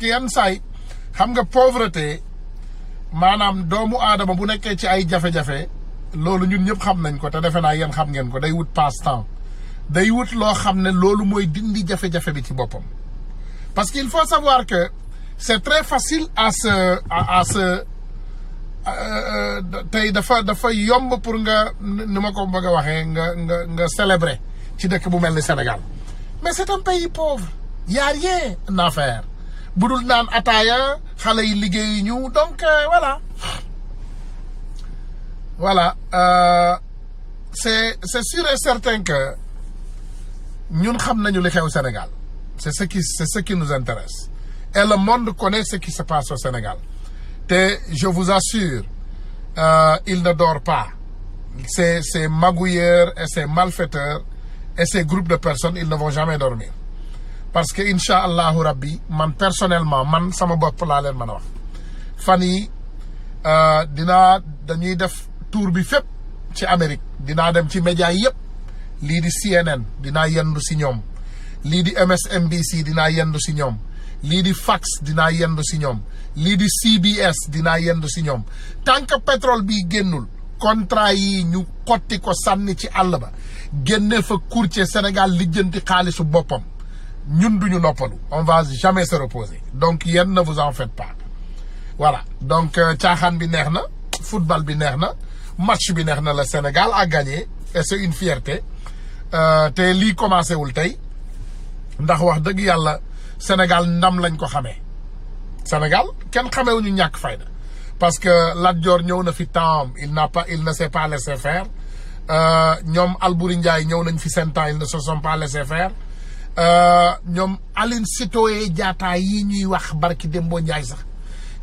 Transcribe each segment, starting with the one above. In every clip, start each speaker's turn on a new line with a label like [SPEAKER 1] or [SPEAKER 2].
[SPEAKER 1] que yenn saay xam nga pauvreté maanaam doomu aadama bu nekkee ci ay jafe-jafe loolu ñun ñëpp xam nañ ko te defe naa yéen xam ngeen ko day wut passe-temps day wut loo xam ne loolu mooy dindi jafe-jafe bi ci boppam parce qu'il faut savoir que c'est très facile à se tey dafa yomb pour nga ni ma ko bëgg a waxee nga célébrer ci dëkk bu mel ni Sénégal mais c'est un pays pauvre y a rien à faire bu dul naan ataaya xale yi liggéeyi ñu donc voilà c'est sûr et certain que ñun xam nañu li xew Sénégal c'est ce qui nous intéresse et le monde connaît ce qui se passe au Sénégal te je vous assure il ne dort pas ces magouilleurs et ces malfaiteurs et ces groupes de personnes ils ne vont jamais dormir parce que incha allahu rabbi man personnellement man sama bopp laa leen mën a wax fan yi dañuy def tour bi fépp ci Amérique dinaa dem ci média yëpp lii di CNN dinaa yendu si ñoom lii di MSNBC dinaa yendu si ñoom lii di Fox dinaa yendu si ñoom lii di CBS dinaa yendu si ñoom tant que pétrole bi génnul contrat yi ñu xotti ko sànni ci àll ba génne fa courtier Sénégal lijjanti xaalisu boppam ñun duñu noppalu on va jamais se reposer donc yéen ne vous en faites pas voilà donc caaxaan bi neex na football bi neex na match bi neex na le Sénégal a gagné et c'est une fierté te lii commencé wul tey ndax wax dëgg yàlla Sénégal ndam lañ ko xamee Sénégal kenn xamewuñu ñàkk fayda parce que Lat Dior ñëw na fi temps il ne s'est pas laissé faire ñoom Albouri Ndiaye ñëw nañ fi seen temps ils ne se sont pas laissé faire ñoom Aline Sitoé Diatta yi ñuy wax barki Dembo Ndiaye sax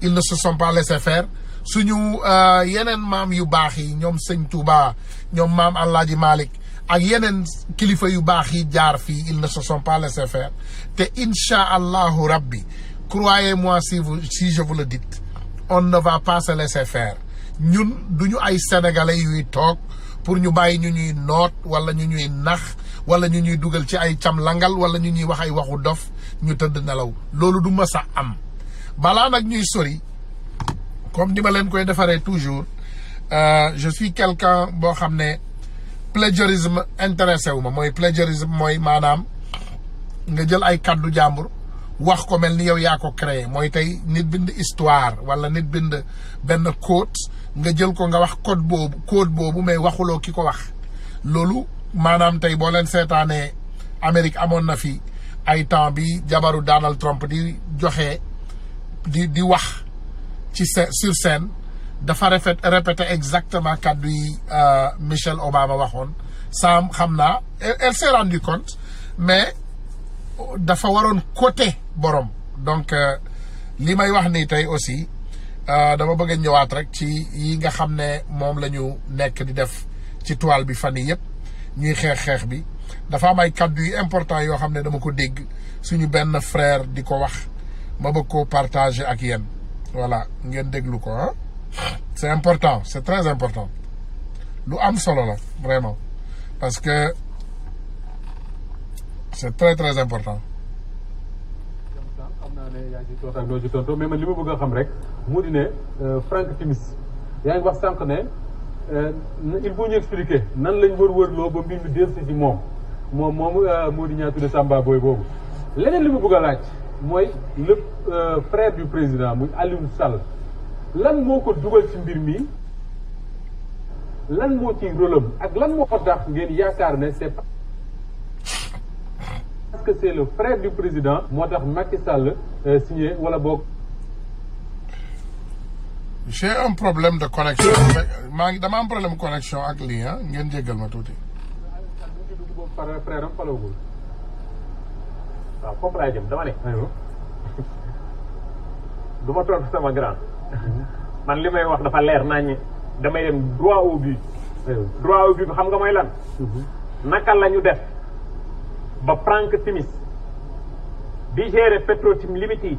[SPEAKER 1] ils ne se sont pas laissé faire suñu yeneen maam yu baax yi ñoom Sëñ Touba ñoom maam Alaaji Malick ak yeneen kilifa yu baax yi jaar fii ils ne se sont pas laissé faire te incha allahu rabbi croyez-moi si je vous le dis on ne va pas se laisser faire ñun duñu ay sénégalais yuy toog pour ñu bàyyi ñu ñuy noot wala ñu ñuy nax wala ñu ñuy dugal ci ay camlangal wala ñu ñuy wax ay waxu dof ñu tëdd nelaw loolu du mës a am balaa nag ñuy sori comme ni ma leen koy defaree toujours je suis quelqu'un boo xam ne plagiarisme intéressé wu ma mooy plagiarisme mooy maanaam nga jël ay kaddu jàmbur wax ko mel ni yow yaa ko créé mooy tey nit bind histoire wala nit bind benn quote nga jël ko nga wax code boobu mais waxuloo ki ko wax loolu maanaam tey boo leen seetaanee Amérique amoon na fi ay temps bi jabaru Donald Trump di joxe di wax ci sur scène dafa répété exactement kaddu yi Michelle Obama waxoon sam xam naa elle s'est rendu compte mais dafa waroon côté borom donc li may wax ni tey aussi dama bëgg a ñëwaat rek ci yi nga xam ne moom la ñu nekk di def ci toile bi fan yi yëpp ñuy xeex bi dafa am ay kaddu yu important yoo xam ne dama ko dégg suñu benn frère di ko wax ma bëgg koo partager ak yéen voilà ngeen déglu ko ah c'est important c'est très important lu am solo la vraiment parce que c'est très très important.
[SPEAKER 2] xam naa ne yaa ngi ci tontu ak doo ci tontu mais man li ma bëgg a xam rek moo di ne Frank Timis yaa ngi wax sànq ne il faut ñu expliquer nan lañ wër-wërloo ba mbir mi dellusi ci moom moo di ñaatu de Samba Boy boobu. leneen li ma bëgg a laaj mooy le frère du président muy Aliou Sall lan moo ko dugal ci mbir mi lan moo ci rôle am ak lan moo ko tax ngeen yaakaar ne c'est parce que c'est le frère du président moo tax Macky Sall signé wala boog.
[SPEAKER 1] j'ai un problème de connexion dama am problème connexion ak lii ngeen jéggal ma tuuti.
[SPEAKER 2] par frère am falawul. waaw foofu laay jëm dama ne. du ma tontu sama grand. man li may wax dafa leer naññ damay dem droit au but. droit au but bi xam nga mooy lan. naka la ñu def ba Frank Timis di gérer Petro-Tim Limited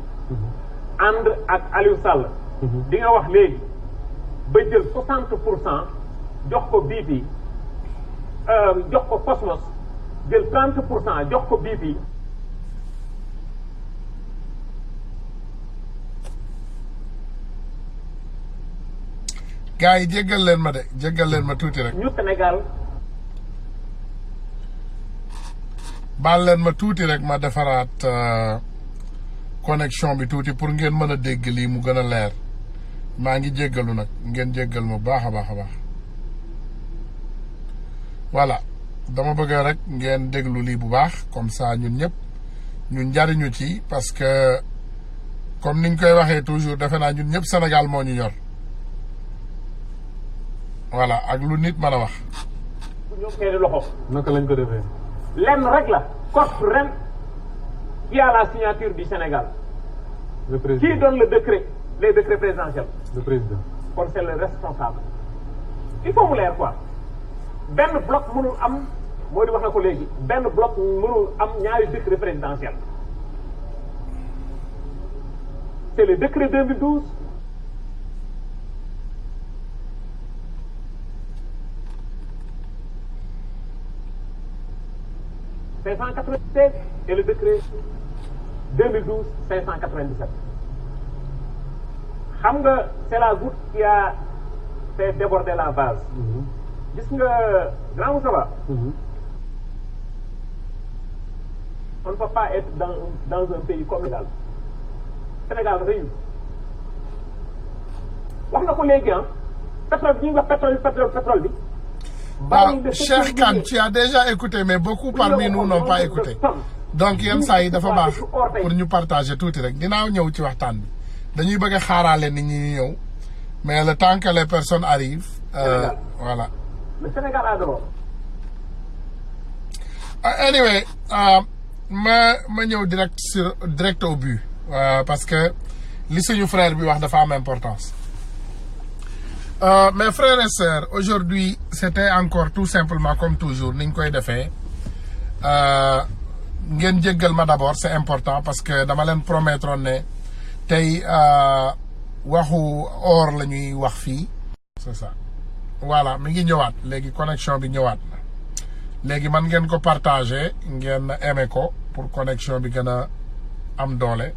[SPEAKER 2] ànd ak Aliou Sall. di nga wax léegi ba jël 60% jox ko BP jox ko Cosmos jël 30% jox ko BP.
[SPEAKER 1] gars yi jéggal leen ma de jéggal leen ma tuuti rek.
[SPEAKER 3] ñu Sénégal.
[SPEAKER 1] baal leen ma tuuti rek ma defaraat connexion bi tuuti pour ngeen mën a dégg lii mu gën a leer maa ngi jéggalu nag ngeen jéggal ma baax a baax a baax voilà dama bëgg rek ngeen déglu lii bu baax comme ça ñun ñëpp ñun njariñu ci parce que comme niñ koy waxee toujours defe naa ñun ñëpp Sénégal moo ñu ñor voilà ak lu nit mën a wax.
[SPEAKER 3] ñoom seeni loxo.
[SPEAKER 2] naka lañ ko defee.
[SPEAKER 3] lenn rek la code ren qui a la signature du Sénégal.
[SPEAKER 2] le président
[SPEAKER 3] qui donne le décret les décrets présidentiels.
[SPEAKER 2] le président.
[SPEAKER 3] kon c'est le responsable. il faut mu leer quoi benn bloc mënul am moo di wax na ko léegi benn bloc mënul am ñaari décret présidentiel. c'est le décret 2012. et le décret 2012 597 xam nga c'est la goutte qui a fait déborder la vase. gis nga grand Moussa. On ne peut pas être dans un pays comme le Sénégal réew wax na ko léegi pétrole bi ñuy wax pétrole bi.
[SPEAKER 1] Cheikh Kane, tu as déjà écouté, mais beaucoup parmi nous n'ont pas écouté. Donc, yenn saa yi dafa baax pour ñu partager tuuti rek dinaa ñëw ci waxtaan bi dañuy bëgg a xaaraale nit ñi ñëw mais le temps que les personnes arrivent. Voilà.
[SPEAKER 3] Le Sénégal a d'abord.
[SPEAKER 1] Anyway, ma ñëw direct au but parce que li suñu frère bi wax dafa am importance. Mes frères et sœurs, aujourd'hui, c'était encore tout simplement comme toujours, niñ koy defee ngeen jéggal ma d'abord, c'est important parce que dama leen promettre ne tey waxu or la ñuy wax fii. C'est ça. Voilà, mi ngi ñëwaat léegi connexion bi ñëwaat na léegi man ngeen ko partager ngeen aimé ko pour connexion bi gën a am doole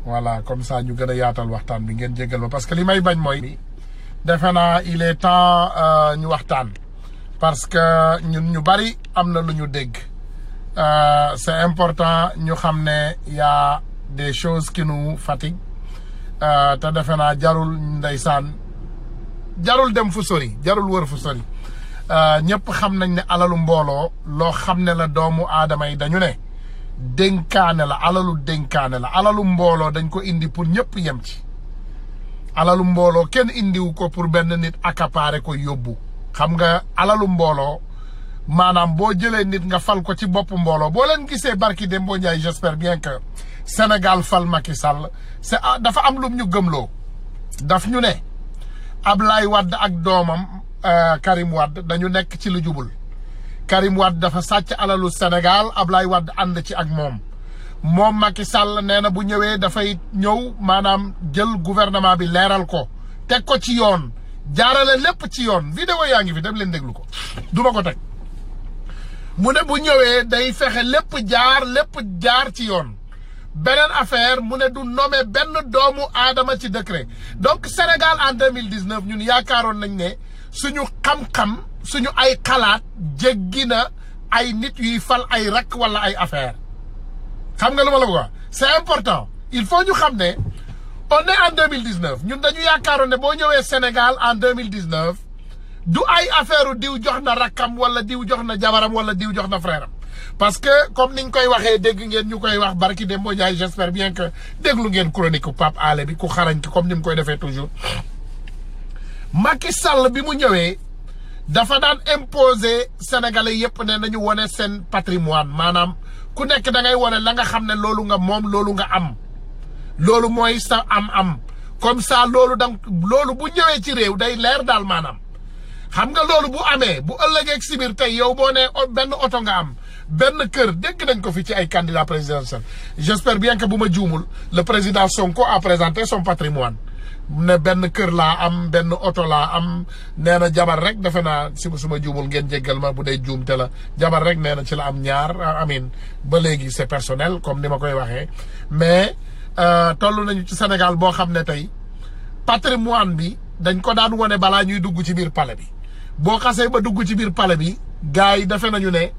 [SPEAKER 1] voilà comme ça ñu gën a yaatal waxtaan bi ngeen jéggal ma parce que li may bañ mooy. defe naa il est temps ñu waxtaan parce que ñun ñu bari am na lu ñu dégg c'est important ñu xam ne y a des choses qui nous fatiguent te defe naa jarul ndeysaan jarul dem fu sori jarul wër fu sori ñëpp xam nañ ne alalu mbooloo loo xam ne la doomu aadama yi dañu ne dénkaane la alalu dénkaane la alalu mbooloo dañ ko indi pour ñëpp yem ci alalu mbooloo kenn indiwu ko pour benn nit accaparer ko yóbbu xam nga alalu mbooloo maanaam boo jëlee nit nga fal ko ci bopp mbooloo boo leen gisee barki Dembo Ndiaye j'espère bien que Sénégal fal Macky Sall c'est dafa am lum ñu gëmloo daf ñu ne Ablaye Wade ak doomam Karim Wade dañu nekk ci lu jubul Karim Wade dafa sàcc alalu Sénégal Ablaye Wade ànd ci ak moom Macky Sall nee na bu ñëwee dafay ñëw maanaam jël gouvernement bi leeral ko teg ko ci yoon jaarale lépp ci yoon vidéo yaa ngi fi dem leen déglu ko duma ko teg mu ne bu ñëwee day fexe lépp jaar ci yoon beneen affaire mu ne du nommer benn doomu aadama ci décret donc Sénégal en 2019 ñun yaakaaroon nañ ne suñu xam-xam suñu ay xalaat jéggi na ay nit yuy fal ay rakk wala ay affaire xam nga lu ma la ko wax c'est important il faut ñu xam ne on est en 2019 ñun dañu yaakaaroon ne boo ñëwee Sénégal en 2019 du ay affaire diw jox na rakkam wala diw jox na jabaram wala diw jox na frère am parce que comme niñ koy waxee dégg ngeen ñu koy wax barki Dembo Ndiaye j'espère bien que déglu ngeen chronique ku Pape Alé bi ku xarañ ki comme ni mu koy defee toujours Macky Sall bi mu ñëwee dafa daan imposer sénégalais yépp ne nañu wone seen patrimoine maanaam ku nekk da ngay wone la nga xam ne loolu nga moom loolu nga am loolu mooy sa am comme ça loolu loolu bu ñëwee ci réew day leer daal maanaam xam nga loolu bu amee bu ëllëgee ak si biir tey yow boo nee benn oto nga am benn kër dégg nañ ko fi ci ay candidats présidentiels j'espère bien que bu ma juumul le président Sonko a présenté son patrimoine ne benn kër laa am benn oto laa am nee na jabar rek defe naa si suma juumul ngeen jéggal ma bu dee juumte la jabar rek nee na ci la am ñaar amin ba léegi c'est personnel comme ni ma koy waxee mais toll nañu ci Sénégal boo xam ne tey patrimoine bi dañ ko daan wone balaa ñuy dugg ci biir palais bi boo xasee ba dugg ci biir palais bi gars yi defe nañu ne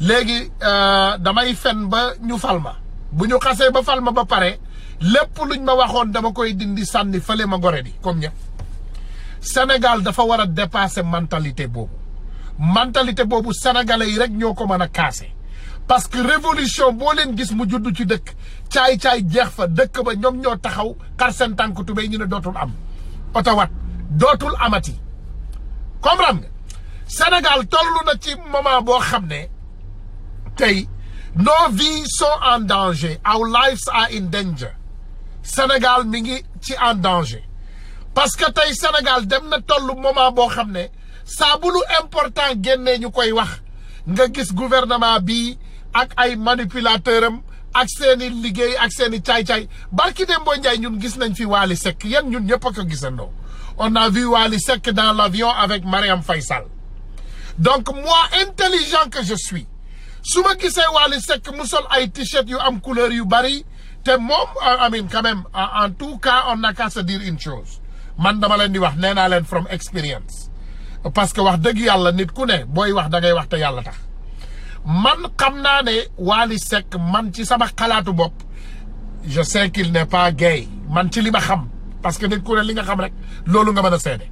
[SPEAKER 1] léegi damay fen ba ñu fal ma bu ñu xasee ba fal ma ba pare lépp luñ ma waxoon dama koy dindi sànni fële ma gore di comme ñëpp Sénégal dafa war a dépasser mentalité boobu sénégalais yi rek ñoo ko mën a casser parce que révolution boo leen gis mu judd ci dëkk caay-caay jeex fa dëkk ba ñoom ñoo taxaw xar seen tànk tubéy ñu ne dootul am otawat dootul amati comprendre nga Sénégal toll na ci moment boo xam ne tey nos vies sont en danger our lives are in danger Sénégal mi ngi ci en danger parce que tey Sénégal dem na toll moment boo xam ne saa bu lu important génnee ñu koy wax nga gis gouvernement bi ak ay manipulateurs am ak seeni liggéey ak seeni caay-caay barki Dembo Ndiaye ñun gis nañ fi Wally Seck yéen ñun ñëpp a ko gisandoo on a vu Wally Seck dans l'avion avec Mariam Faye Sall donc moi intelligent que je suis su ma gisee Wally Seck mu sol ay t-shirt yu am couleur yu bari te moom I mean quand même en tout cas on n'a qu'à se dire une chose man dama leen di wax nee naa leen from experience parce que wax dëgg yàlla nit ku ne booy wax da ngay wax te yàlla tax man xam naa ne Wally Seck man ci sama xalaatu bopp je sais qu'il n'est pas gay man ci li ma xam parce que nit ku ne li nga xam rek loolu nga mën a seede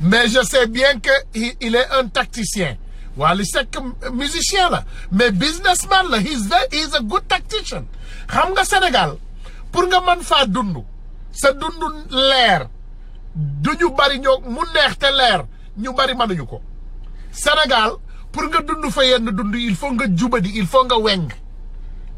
[SPEAKER 1] mais je sais bien que il est un tacticien Wally Seck musicien la mais businessman la he's a good tactician xam nga Sénégal pour nga mën faa dund sa dund leer du ñu bari ñoo mu neex te leer ñu bari mënuñu ko Sénégal pour nga dund fa yenn dund il faut nga jubadi il faut nga weng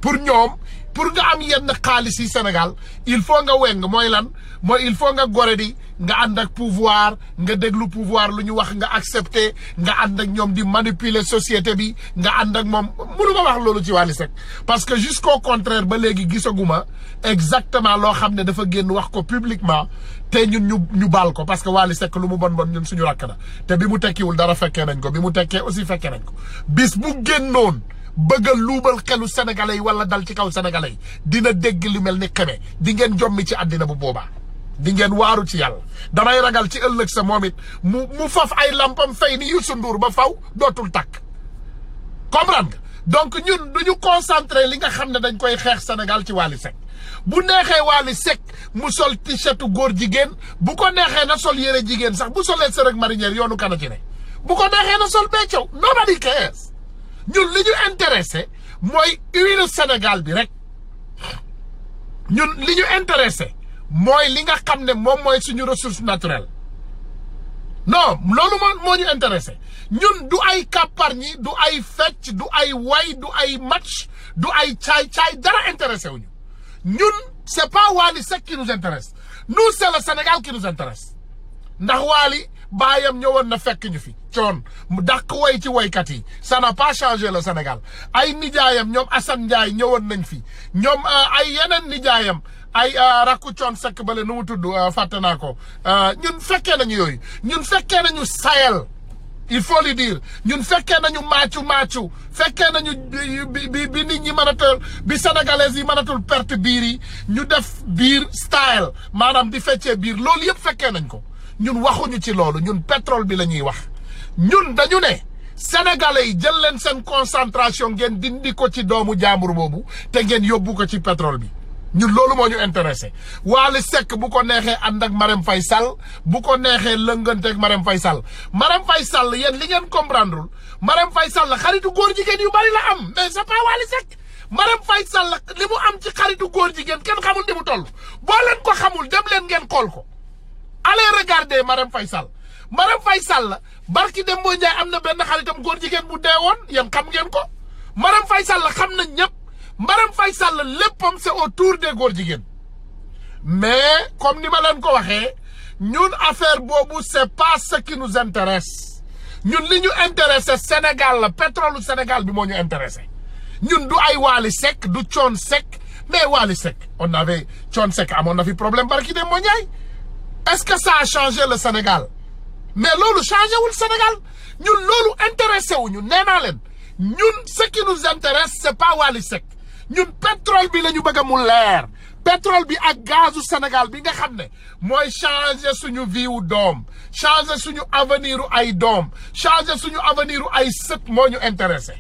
[SPEAKER 1] pour ñoom pour nga am yenn xaalis yi Sénégal il faut nga weng mooy lan mooy il faut nga gore di nga ànd ak pouvoir nga déglu pouvoir lu ñu wax nga accepter nga ànd ak ñoom di manipuler société bi nga ànd ak moom mënu ma wax loolu ci Wally Seck parce que jusqu'au contraire ba léegi gisaguma exactement loo xam ne dafa génn wax ko publiquement te ñun ñu baal ko parce que Wally Seck lu mu bon ñun suñu rakk na te bi mu tekkiwul dara fekkee nañ ko bi mu tekkee aussi fekkee nañ ko bis bu génnoon bëgg a luubal xelu sénégalais yi wala dal ci kaw sénégalais yi dina dégg li mel ni xeme di ngeen jommi ci àddina bu boobaa di ngeen waaru ci yàlla damay ragal ci ëllëg sa moom it mu faf ay lampam fay ni Youssou Ndour ba faw dootul takk comprendre nga donc ñun duñu concentré li nga xam ne dañ koy xeex Sénégal ci Wally Seck bu neexee Wally Seck mu sol t-shirtu góor jigéen bu ko neexee na sol yére jigéen sax bu solee sërëg marinière yoonu kana ci ne bu ko neexee na sol beccow nobody cares ñun li ñu intéressé mooy huile Sénégal bi rek ñun li ñu intéressé mooy li nga xam ne moom mooy suñu ressource naturelle non loolu moo ñu intéressé ñun du ay kàpparñi du ay fecc du ay way du ay match du ay caay-caay dara intéressé wuñu ñun c'est pas Wally Seck qui nous intéresse nous c'est le Sénégal qui nous intéresse ndax Wally baayam ñëwoon na fekk ñu fi coon mu dàq woy ci woykat yi ça n'a pas changé le Sénégal ay nijaayam ñoom Assane Ndiaye ñëwoon nañ fi ñoom ay yeneen nijaayam ay rakku coon Seck bale nu mu tudd fàtte naa ko ñun fekkee nañu yooyu ñun fekkee nañu Sahel il faut le dire ñun fekkee nañu maacu fekkee nañu bi nit ñi mënatul bi sénégalais yi mënatul perte biir yi ñu def biir style maanaam di feccee biir loolu yëpp fekkee nañ ko ñun waxuñu ci loolu ñun pétrole bi la ñuy wax ñun dañu ne sénégalais yi jël leen seen concentration ngeen dindi ko ci doomu jàmbur boobu te ngeen yóbbu ko ci pétrole bi ñun loolu moo ñu intéressé Wally Seck bu ko neexee ànd ak Marème Faye Sall bu ko neexee lënganteeg Marème Faye Sall Marème Faye Sall yéen li ngeen comprendreul Marème Faye Sall xaritu góor jigéen yu bari la am mais c'est pas Wally Seck Marème Faye Sall li mu am ci xaritu góor jigéen kenn xamul ni mu toll boo leen ko xamul dem leen ngeen xool ko allez regarder Marème Faye Sall Marème Faye Sall barki Dembo Ndiaye am na benn xaritam góor jigéen bu dee woon yéen xam ngeen ko Marème Faye Sall xam nañ ñëpp Marème Faye Sall léppam c'est autour des góor jigéen mais comme ni ma leen ko waxee ñun affaire boobu c'est pas ce qui nous intéresse ñun li ñu intéressé Sénégal la pétrole Sénégal bi moo ñu intéressé ñun du ay Wally Seck du Thione Seck mais Wally Seck on avait Thione Seck amoon na fi problème barki Dembo Ndiaye est-ce que ça a changé le Sénégal mais loolu changé wul Sénégal ñun loolu intéressé wuñu nee naa leen ñun ce qui nous intéresse c'est pas Wally Seck ñun pétrole bi la ñu bëgg mu leer pétrole bi ak gazu Sénégal bi nga xam ne mooy changer suñu vie wu doom changer suñu avenir u ay doom changer suñu avenir u ay sët moo ñu intéressé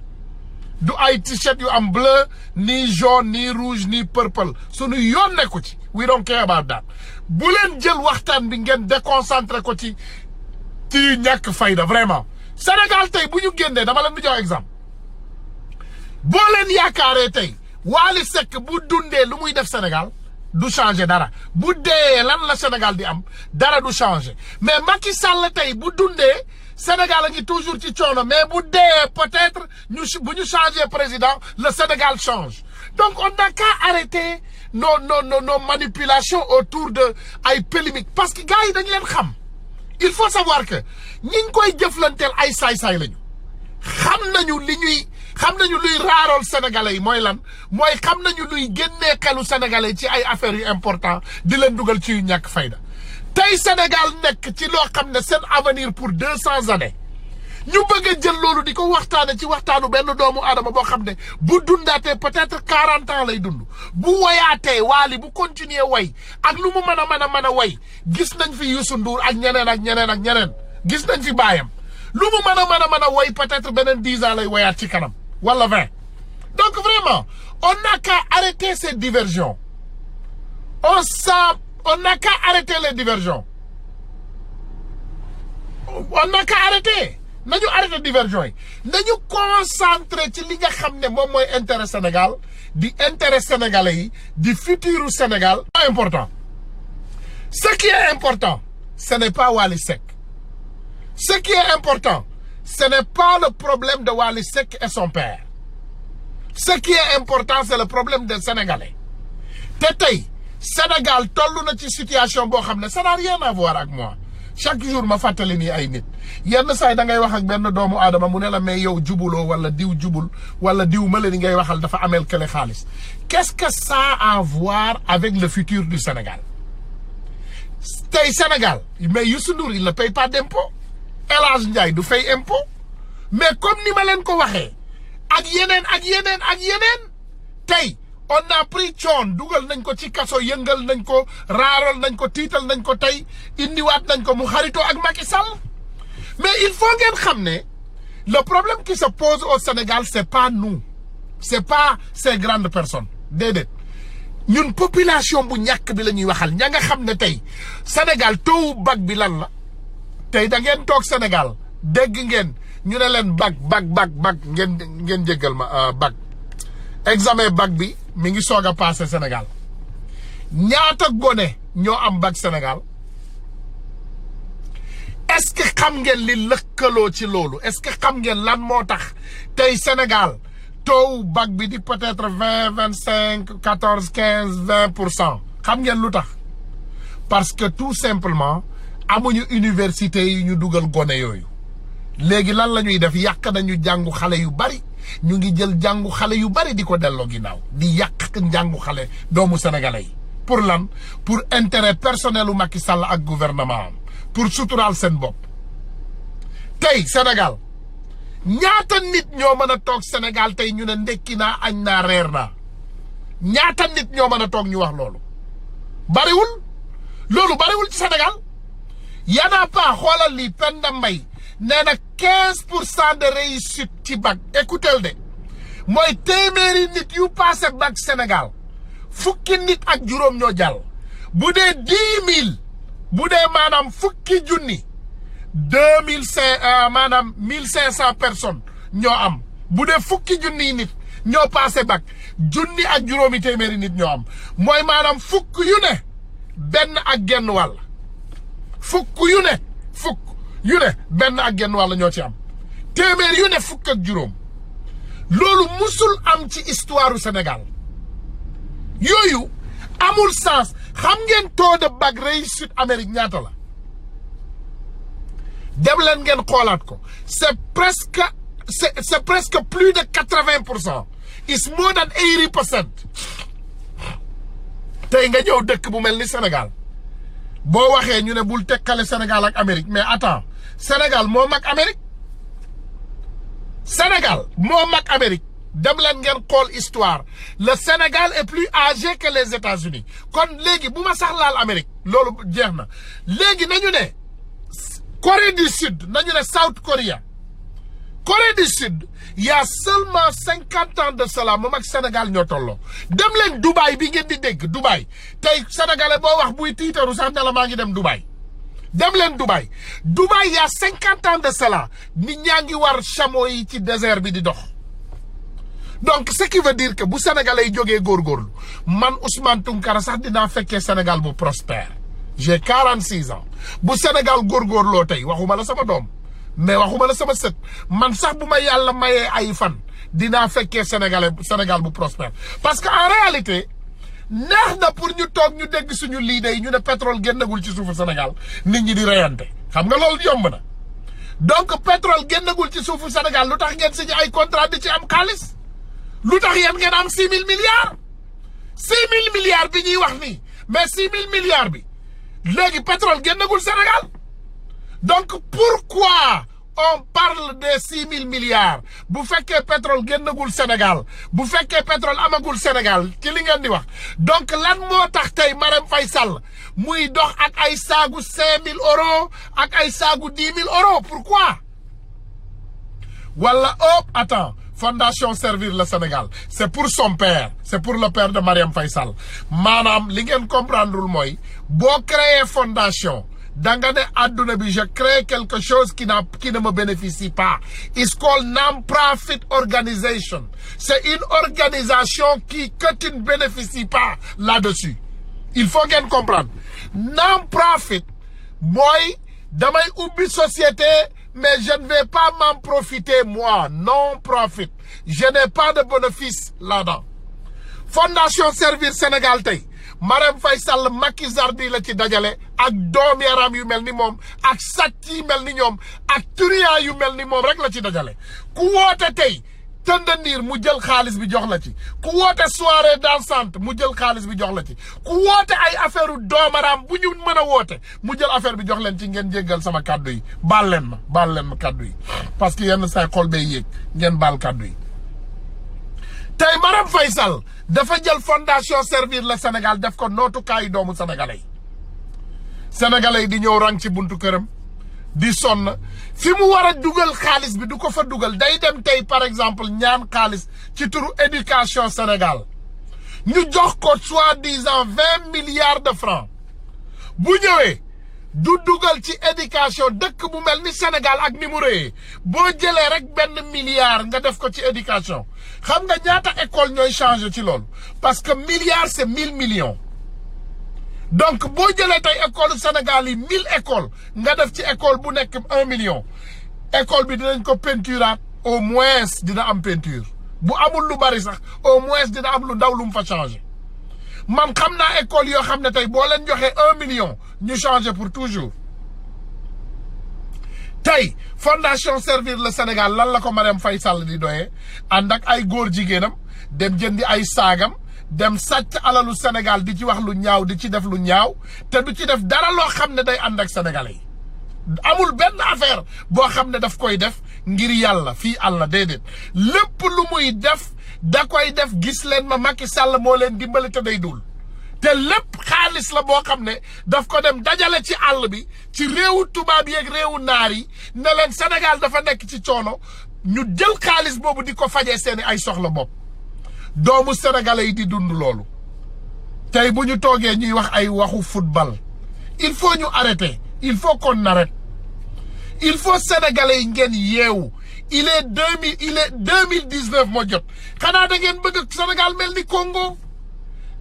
[SPEAKER 1] du ay t-shirt yu am bleu ni jaune ni rouge ni purple suñu yoon nekku ci we don't care about that bu leen jël waxtaan bi ngeen déconcentré ko ci ñàkk fayda vraiment Sénégal tey bu ñu génnee dama leen di jox exemple boo leen yaakaaree tey Wally Seck bu dundee lu muy def Sénégal du changer dara bu dee lan la Sénégal di am dara du changer mais Macky Sall tey bu dundee Sénégal a ngi toujours ci coono mais bu dee peut-être bu ñu changer président le Sénégal change donc on n'a qu'à arrêter nos manipulations autour de ay polémiques parce que gars yi dañu leen xam il faut savoir que ñi ngi koy jëflanteel ay saay-saay lañu xam nañu luy raarool sénégalais yi mooy lan mooy xam nañu luy génnee xelu sénégalais yi ci ay affaires yu important di leen dugal ci yu ñàkk fayda tey Sénégal nekk ci loo xam ne seen avenir pour 200 années ñu bëgg a jël loolu di ko waxtaane ci waxtaanu benn doomu aadama boo xam ne bu dundaatee peut-être 40 ans lay dund bu woyaatee Wally bu continuer way ak lu mu mën a way gis nañ fi Youssou Ndour ak ñeneen gis nañ fi baayam lu mu mën a way peut-être beneen 10 ans lay woyaat ci kanam wala 20 donc vraiment on n'a qu'à arrêter ces diversions on n'a qu'à arrêter les diversions on n'a qu'à arrêter nañu arrêter diversion yi nañu concentré ci li nga xam ne moom mooy intérêt Sénégal di intérêt sénégalais yi di futuru Sénégal important ce qui est important ce n'est pas Wally Seck ce qui est important ce n'est pas le problème de Wally Seck et son père ce qui est important c'est le problème des Sénégalais te tey Sénégal toll na ci situation boo xam ne ça n'a rien à voir ak moi chaque jour ma fàttali nii ay nit yenn saa yi da ngay wax ak benn doomu aadama mu ne la mais yow jubuloo wala diw jubul wala diw ma leen ngay waxal dafa ameel kële xaalis qu'est-ce que ça a à voir avec le futur du Sénégal tey Sénégal mais Youssou Ndour il ne paye pas d'impôt El Hadj Ndiaye du fay impôt mais comme ni ma leen ko waxee ak yeneen tey on a pris coon dugal nañ ko ci kaso yëngal nañ ko raaral nañ ko tiital nañ ko tey indiwaat nañ ko mu xaritoo ak Macky Sall mais il faut ngeen xam ne le problème qui se pose au Sénégal c'est pas nous c'est pas ces grandes personnes déedéet ñun population bu ñàkk bi la ñuy waxal ña nga xam ne tey Sénégal taux bac bi lan la tey da ngeen toog Sénégal dégg ngeen ñu ne leen bac ngeen jéggal ma bac examen bac bi mi ngi soog a passé Sénégal ñaata gone ñoo am bac Sénégal est-ce que xam ngeen li lëkkaloo ci loolu est-ce que xam ngeen lan moo tax tey Sénégal taux bac bi di peut-être 25 14 15 20% xam ngeen lu tax parce que tout simplement amuñu université yi ñu dugal gone yooyu léegi lan la ñuy def yàq nañu jàngu xale yu bari ñu ngi jël jàngu xale yu bari di ko delloo ginnaaw di yàq njàngu xale doomu sénégalais yi pour lan pour intérêt personnel u Macky Sall ak gouvernement am pour suturaal seen bopp tey Sénégal ñaata nit ñoo mën a toog Sénégal tey ñu ne ndekki naa añ naa reer naa ñaata nit ñoo mën a toog ñu wax loolu bariwul ci Sénégal yana pas xoolal lii Penda Mbaye nee na 15% de réussite ci bac écoutez de mooy téeméeri nit yu passé bac Sénégal fukki nit ak juróom ñoo jàll bu dee 10 000 bu dee maanaam fukki junni 1500 personnes ñoo am bu dee fukki junni nit ñoo passé bac junni ak juróomi téeméeri nit ñoo am mooy maanaam fukk yu ne benn ak genn wàll fukk yu ne benn ak genn wàll ñoo ci am téeméer yu ne fukk ak juróom loolu musul am ci histoire du Sénégal yooyu amul sens xam ngeen taux de bac réussite Amérique ñaata la dem leen ngeen xoolaat ko c'est presque plus de 80%. It's more than 80%. tey nga ñëw dëkk bu mel ni Sénégal boo waxee ñu ne bul tekkale Sénégal ak Amérique mais attends Sénégal moo mag Amérique dem leen ngeen xool histoire le Sénégal est plus âgé que les États-Unis kon léegi bu ma sax laal Amérique loolu jeex na léegi nañu ne Corée du Sud nañu ne South Korea Corée du Sud il y a seulement 50 ans de cela moom ak Sénégal ñoo tolloo dem leen Dubaï bi ngeen di dégg Dubaï tey sénégalais boo wax buy tiitaru sax ne la maa ngi dem Dubaï dem leen Dubaï Dubaï il y a 50 ans de cela nit ñaa ngi war chameau yi ci désert bi di dox donc ce qui veut dire que bu sénégalais yi jógee góorgóorlu man Ousmane Tounkara sax dinaa fekkee Sénégal bu prospère j'ai 46 ans bu Sénégal góorgóorloo tey waxuma la sama doom mais waxuma la sama sët man sax bu ma yàlla mayee ay fan dinaa fekkee Sénégal bu prospère parce que en réalité neex na pour ñu toog ñu dégg suñu leader yi ñu ne pétrole génnagul ci suufu Sénégal nit ñi di reyante xam nga loolu yomb na donc pétrole génnagul ci suufu Sénégal lu tax ngeen signé ay contrat di ci am xaalis lu tax yéen ngeen am 6 000 milliards 6 000 milliards bi ñuy wax nii mais 6 000 milliards bi léegi pétrole génnagul Sénégal donc pourquoi on parle des 6 000 milliards bu fekkee pétrole génnagul Sénégal bu fekkee pétrole amagul Sénégal ci li ngeen di wax donc lan moo tax tey Marème Faye Sall muy dox ak ay saagu 5 000 euros ak ay saagu 10 000 euros pourquoi wala attends Fondation Servir le Sénégal c'est pour son père c'est pour le père de Marième Faye Sall maanaam li ngeen comprendrewul mooy boo créer fondation danga ne adduna bi je crée quelque chose qui ne me bénéficie pas it's called non-profit organization c'est une organisation que tu ne bénéficies pas là-dessus il faut ngeen comprendre non-profit mooy damay ubbi société mais je ne vais pas m'en profiter moi non-profit je n'ai pas de bénéfice là-dedans Fondation Servir Sénégal tey Marème Faye Sall Macky Sall la ci dajale ak doom yaram yu mel ni moom ak sàcc yi mel ni ñoom ak turiyaa yu mel ni moom rek la ci dajale ku woote tey tëndandiir mu jël xaalis bi jox la ci ku woote soirée dansante mu jël xaalis bi jox la ci ku woote ay affaire u doomaraam bu ñu mën a woote mu jël affaire bi jox leen ci ngeen jéggal sama kàddu yi baal leen ma kàddu yi parce que yenn say xol bay yéeg ngeen baal kàddu yi tey Marème Faye Sall dafa jël Fondation Servir le Sénégal def ko nootukaayu doomu sénégalais yi di ñëw rang ci buntu këram di sonn fi mu war a dugal xaalis bi du ko fa dugal day dem tey par exemple ñaan xaalis ci turu éducation Sénégal ñu jox ko soi-disant 20 milliards de francs bu ñëwee du dugal ci éducation dëkk bu mel ni Sénégal ak ni mu rëyee boo jëlee rek benn milliard nga def ko ci éducation xam nga ñaata école ñooy changer ci loolu parce que milliard c'est 1000 millions donc boo jëlee tey école Sénégal yi 1000 écoles nga def ci école bu nekk 1 million école bi dinañ ko peinturaat au moins dina am peinture bu amul lu bari sax au moins dina am lu ndaw lu mu fa changer man xam naa école yoo xam ne tey boo leen joxee 1 million ñu changer pour toujours tey Fondation Servir le Sénégal lan la ko Marème Faye Sall di doyee ànd ak ay góor jigéenam dem jëndi ay saagam dem sàcc alalu Sénégal di ci wax lu ñaaw di ci def lu ñaaw te du ci def dara loo xam ne day ànd ak sénégalais yi amul benn affaire boo xam ne daf koy def ngir yàlla fii àlla déedéet lépp lu muy def da koy def gis leen ma Macky Sall moo leen dimbali te day dul te lépp xaalis la boo xam ne daf ko dem dajale ci àll bi ci réewu tubaab yeeg réewu naar yi ne leen Sénégal dafa nekk ci coono ñu jël xaalis boobu di ko fajee seeni ay soxla bopp doomu sénégalais yi di dund loolu tey bu ñu toogee ñuy wax ay waxu football il faut ñu arrêter il faut qu'on arrête il faut sénégalais yi ngeen yeewu il est 2019 moo jot xanaa da ngeen bëgg Sénégal mel ni Congo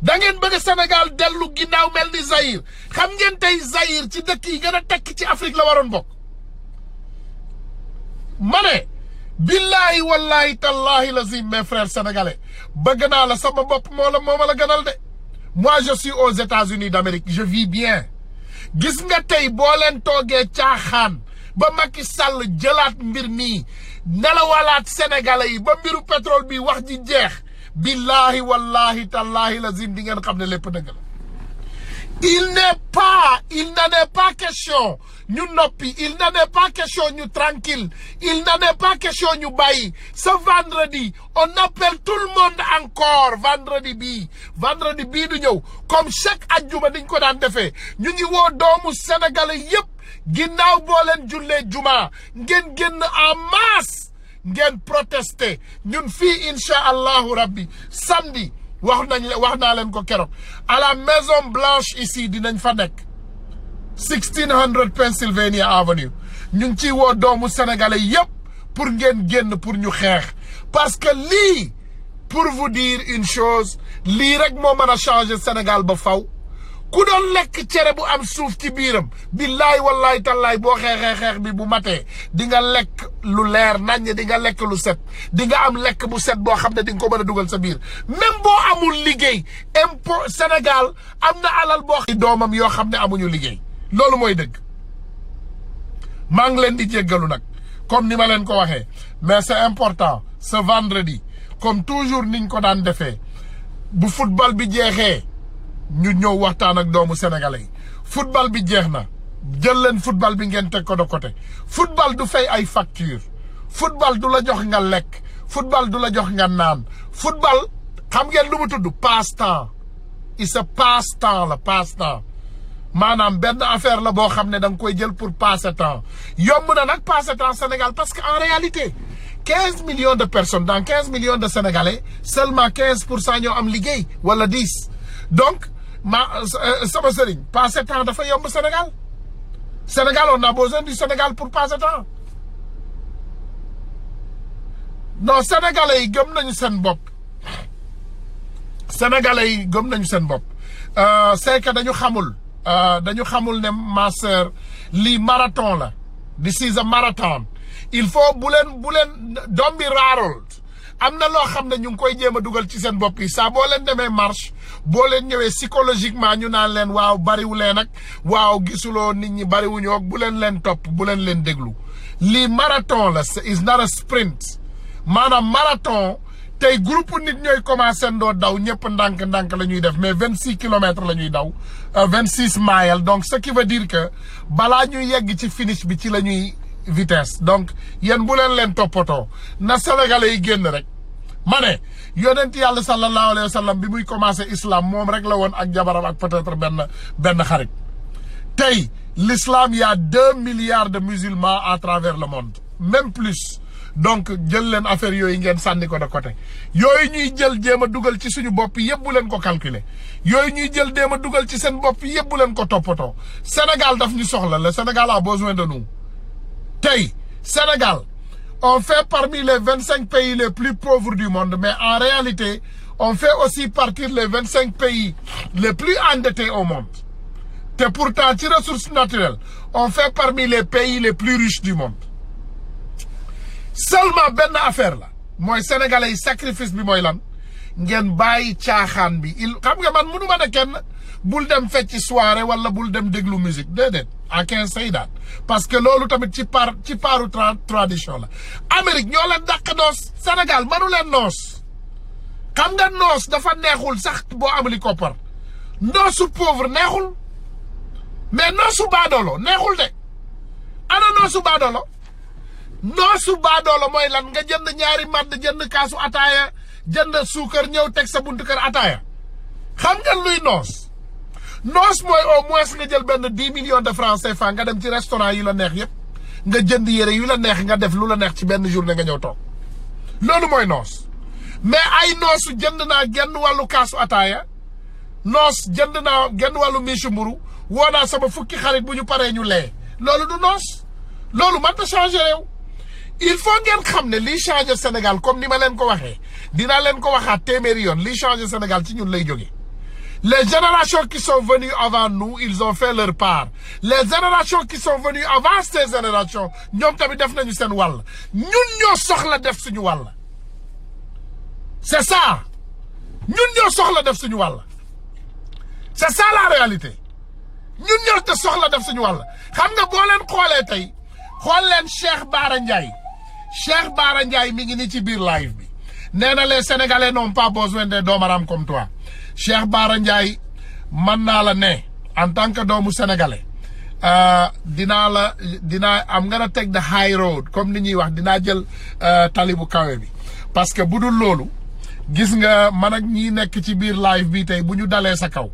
[SPEAKER 1] da ngeen bëgg Sénégal dellu ginnaaw mel ni Zaïre xam ngeen tey Zaïre ci dëkk yi gën a tekk ci Afrique la waroon bokk ma ne billahi wallahi tallahi lazim mes frères sénégalais bëgg naa la sama bopp moo ma la gënal de moi je suis aux États-Unis d'Amérique je vis bien gis nga tey boo leen toogee caaxaan ba Macky Sall jëlaat mbir mii nelawalaat sénégalais yi ba mbiru pétrole bi wax ji jeex billahi wallahi tallahi lazim di ngeen xam ne lépp dëgg la il n'en est pas question ñu noppi, il n'en est pas question ñu tranquille, il n'en est pas question ñu bàyyi. Ce vendredi on appelle tout le monde encore vendredi bii du ñëw comme chaque ajjuma niñ ko daan defee ñu ngi woo doomu sénégalais yépp ginnaaw boo leen jullee juma ngeen génn en masse ngeen protester. ñun fii incha allahu rabbi samedi wax naa leen ko keroog à la Maison Blanche ici dinañ fa nekk 1600 Pennsylvania Avenue ñu ngi ciy woo doomu sénégalais yépp pour ngeen génn pour ñu xeex parce que lii pour vous dire une chose lii rek moo mën a changer Sénégal ba faw ku doon lekk cere bu am suuf ci biiram billaay wallaay tallaay boo xeexee bi bu matee di nga lekk lu leer naññ, di nga lekk lu set, di nga am lekk bu set boo xam ne di nga ko mën a dugal sa biir. même boo amul liggéey impôt Sénégal am na alal boo xam doomam yoo xam ne amuñu liggéey. loolu mooy dëgg. maa ngi leen di jéggalu nag comme ni ma leen ko waxee mais c'est important ce vendredi comme toujours niñ ko daan defee bu football bi jeexee ñu ñëw waxtaan ak doomu sénégalais yi. football bi jeex na jël leen football bi ngeen teg ko de côté. football du fay ay facture, football du la jox nga lekk, football du la jox nga naan. football xam ngeen lu mu tudd passe-temps. c'est passe-temps la passe-temps maanaam benn affaire la boo xam ne da nga koy jël pour passer temps. yomb na nag passer temps Sénégal parce que en réalité 15 millions de personnes dans 15 millions de Sénégalais seulement 15% ñoo am liggéey wala 10. donc sama sëriñ passer temps dafa yomb Sénégal. Sénégal on a besoin du Sénégal pour passer temps. non Sénégalais yi gëm nañu seen bopp. Sénégalais yi gëm nañu seen bopp. c'est que dañu xamul ne ma sœur lii marathon la. this is a marathon. il faut bu leen doom bi raarul. am na loo xam ne ñu ngi koy jéem a dugal ci seen bopp yi saa boo leen demee marche boo leen ñëwee psychologiquement ñu naan leen waaw bariwu leen ak waaw gisuloo nit ñi bariwuñoo ak bu leen topp bu leen déglu. lii marathon la is not a sprint maanaam marathon tey groupe nit ñooy commencé ndoo daw ñëpp ndànk la ñuy def mais 26 kilomètres la ñuy daw 26 miles donc ce qui veut dire que balaa ñuy yegg ci finish bi ci la ñuy vitesse. donc yéen bu leen toppatoo na sénégalais yi génn rek. ma ne yonent yàlla sallallahu alayhi wa sallam bi muy commencé islam moom rek la woon ak jabaram ak peut-être benn xarit. tey l'islam y a 2 milliards de musulmans à travers le monde même plus. donc jël leen affaire yooyu ngeen sànni ko de côté yooyu ñuy jël jéem a dugal ci suñu bopp yëpp bu leen ko calculer yooyu ñuy jël jéem a dugal ci seen bopp yëpp bu leen ko toppatoo. Sénégal daf ñu soxla le Sénégal a besoin de nous. tey Sénégal on fait parmi les 25 pays les plus pauvres du monde mais en réalité on fait aussi partie les 25 pays les plus endettés au monde. te pourtant ci ressources naturelles on fait parmi les pays les plus riches du monde. seulement benn affaire la mooy sénégalais yi sacrifice bi mooy lan ngeen bàyyi caaxaan bi xam nga man mënu ma ne kenn bul dem fecci soirée wala bul dem déglu musique déedéet I can't say that parce que loolu tamit ci paaru tradition la. Amérique ñoo leen dàq noos Sénégal mënu leen noos xam nga noos dafa neexul sax boo amuli koppar noosu pauvre neexul mais noosu baadoolo neexul de ana noosu baadoolo. noosu baadoolo mooy lan nga jënd ñaari madd jënd kaasu ataaya jënd suukar ñëw teg sa buntu kër ataaya xam nga luy noos mooy au moins nga jël benn 10 millions de francs CFA nga dem ci restaurant yu la neex yépp nga jënd yére yu la neex nga def lu la neex ci benn journée nga ñëw toog loolu mooy noos. mais ay noosu jënd naa genn wàllu kaasu ataaya noos jënd naa genn wàllu michu mburu woo naa sama fukki xarit bu ñu paree ñu lee loolu du noos. loolu mënta changer réew. il faut ngeen xam ne lii changer Sénégal comme ni ma leen ko waxee dinaa leen ko waxaat téeméeri yoon lii changer Sénégal ci ñun lay jóge. les générations qui sont venues avant nous ils ont fait leur part les générations qui sont venues avant ces générations ñoom tamit def nañu seen wàll ñun ñoo soxla def suñu wàll. c'est ça ñun ñoo soxla def suñu wàll c'est ça la réalité ñun ñoo te soxla def suñu wàll xam nga boo leen xoolee tey xool leen Cheikh Bara Ndiaye mi ngi ni ci biir live bi nee na les Sénégalais n'ont pas besoin des doomaram comme toi Cheikh Bara Ndiaye mën naa la ne en tant que doomu sénégalais dinaa am nga take the high road comme ni ñuy wax dinaa jël tali bu kawe bi parce que bu dul loolu gis nga man ak ñi nekk ci biir live bi tey bu ñu dalee sa kaw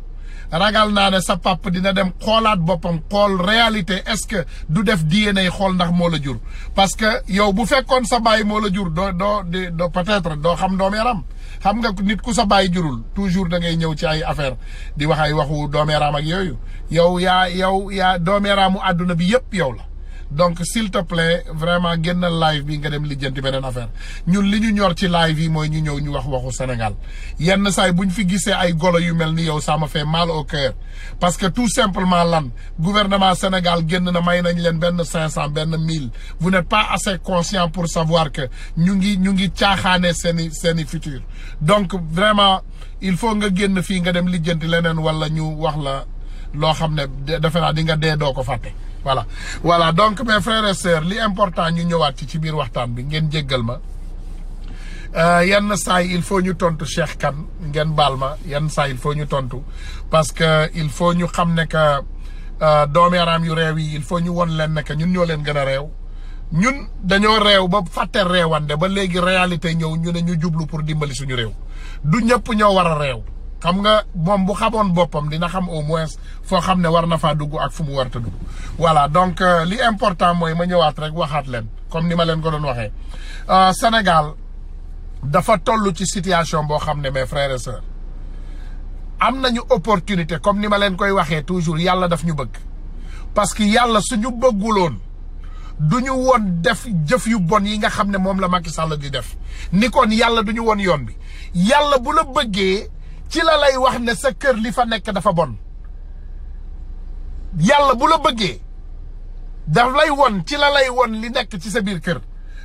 [SPEAKER 1] ragal naa ne sa papa dina dem xoolaat boppam xool réalité est-ce que du def DNA xool ndax moo la jur parce que yow bu fekkoon sa baay moo la jur doo peut-être doo xam doomeeram xam nga nit ku sa baay jurul toujours da ngay ñëw ci ay affaire di wax ay waxu doomeeram ak yooyu yow yaa doomeeraamu àdduna bi yëpp yow la donc s'il te plaît vraiment génnal live bi nga dem lijjanti beneen affaire ñun li ñu ñor ci live yi mooy ñu ñëw ñu wax waxu Sénégal yenn saay buñ fi gisee ay golo yu mel ni yow ça me fait mal au cœur parce que tout simplement lan gouvernement Sénégal génn na may nañ leen benn 500 benn 1000 vous n'êtes pas assez conscient pour savoir que ñu ngi caaxaane seeni futur donc vraiment il faut nga génn fii nga dem lijjanti leneen wala ñu wax la loo xam ne defe naa di nga dee doo ko fàtte voilà donc mes frères et sœurs li important ñu ñëwaat ci biir waxtaan bi ngeen jéggal ma yenn saa yi il faut ñu tontu Cheikh Kane ngeen baal ma yenn saa il faut ñu tontu parce que il faut ñu xam ne que doomeeraam yu réew yi il faut ñu won leen ne que ñun ñoo leen gën a réew ñun dañoo réew ba fàtte réewande ba léegi réalité ñëw ñu ne ñu jublu pour dimbali suñu réew du ñëpp ñoo war a réew xam nga moom bu xamoon boppam dina xam au moins foo xam ne war na faa dugg ak fu mu warta dugg voilà donc li important mooy ma ñëwaat rek waxaat leen comme ni ma leen ko doon waxee Sénégal dafa toll ci situation boo xam ne mes frères et sœurs am nañu opportunité comme ni ma leen koy waxee toujours yàlla daf ñu bëgg parce que yàlla suñu bëgguloon duñu woon def jëf yu bon yi nga xam ne moom la Macky Sall di def ni kon yàlla duñu woon yoon bi yàlla bu la bëggee ci la lay wax ne sa kër li fa nekk dafa bon yàlla bu la bëggee daf lay won ci la lay won li nekk ci sa biir kër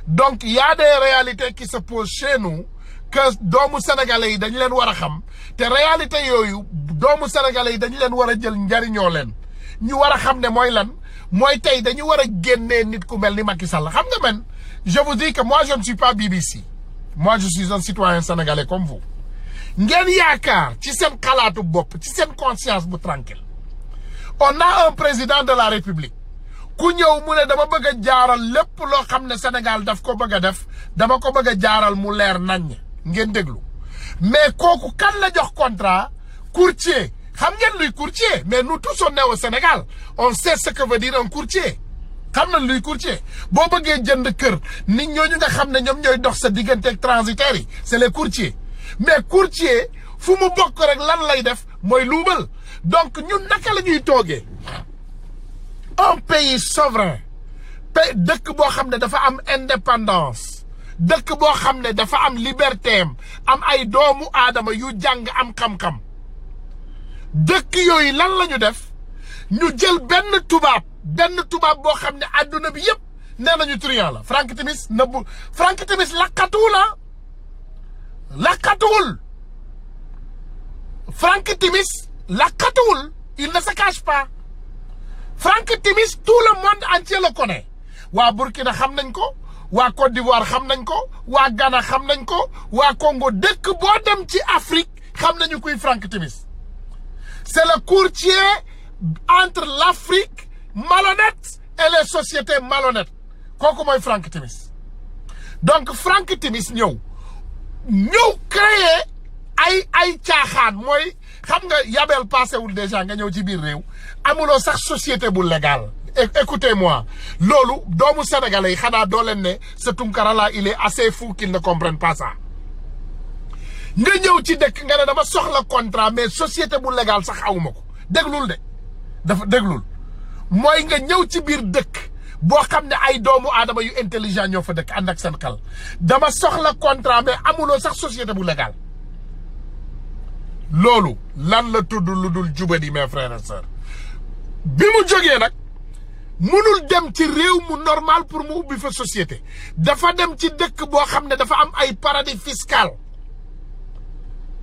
[SPEAKER 1] donc y a des réalités qui se posent chez nous que doomu sénégalais yi dañu leen war a xam te réalité yooyu doomu sénégalais yi dañu leen war a jël njariñoo leen ñu war a xam ne mooy lan mooy tey dañu war a génnee nit ku mel ni Macky Sall xam nga man je vous dis que moi je ne suis pas BBC moi je suis un citoyen sénégalais comme vous ngeen yaakaar ci seen xalaatu bopp ci seen conscience bu tranquille on a un président de la république ku ñëw mu ne dama bëgg a jaaral lépp loo xam ne Sénégal daf ko bëgg a def dama ko bëgg a jaaral mu leer naññ ngeen déglu mais kooku kan la jox contrat courtier xam ngeen luy courtier mais nous tous on est au Sénégal on sait ce que veut dire un courtier xam na luy courtier boo bëggee jënd kër nit ñooñu nga xam ne ñoom ñooy dox sa diggante ak transitaires yi c'est les courtiers mais courtier fu mu bokk rek lan lay def mooy luubal donc ñun naka la ñuy toogee un pays souverain dëkk boo xam ne dafa am indépendance dëkk boo xam ne dafa am liberté am ay doomu aadama yu jàng am xam-xam dëkk yooyu lan la ñu def ñu jël benn tubaab boo xam ne adduna bi yëpp nee nañu truand la Frank Timis nëbbu Frank Timis lakkatuwul Frank Timis lakkatuwul il ne se cache pas Frank Timis tout le monde entier le connaît waa Burkina xam nañ ko waa Côte d'Ivoire xam nañ ko waa Ghana xam nañ ko waa Congo dëkk boo dem ci Afrique xam nañu kuy Frank Timis c'est le courtier entre l'Afrique malhonnête et les sociétés malhonnêtes kooku mooy Frank Timis donc Frank Timis ñëw créer ay caaxaan mooy xam nga yabel passé wul déjà nga ñëw ci biir réew amuloo sax société bu légal écoutez-moi loolu doomu sénégalais yi xanaa doo leen ne ce Tounkara là il est assez fou qu'il ne comprenne pas ça nga ñëw ci dëkk nga ne dama soxla contrat mais société bu légal sax awuma ko déglul de dafa déglul mooy nga ñëw ci biir dëkk boo xam ne ay doomu aadama yu intelligent ñoo fa dëkk ànd ak seen xel dama soxla contrat mais amuloo sax société bu légal loolu lan la tudd lu dul jubadi mes frères et sœurs bi mu jógee nag mënul dem ci réew mu normal pour mu ubbi fa société dafa dem ci dëkk boo xam ne dafa am ay paradis fiscal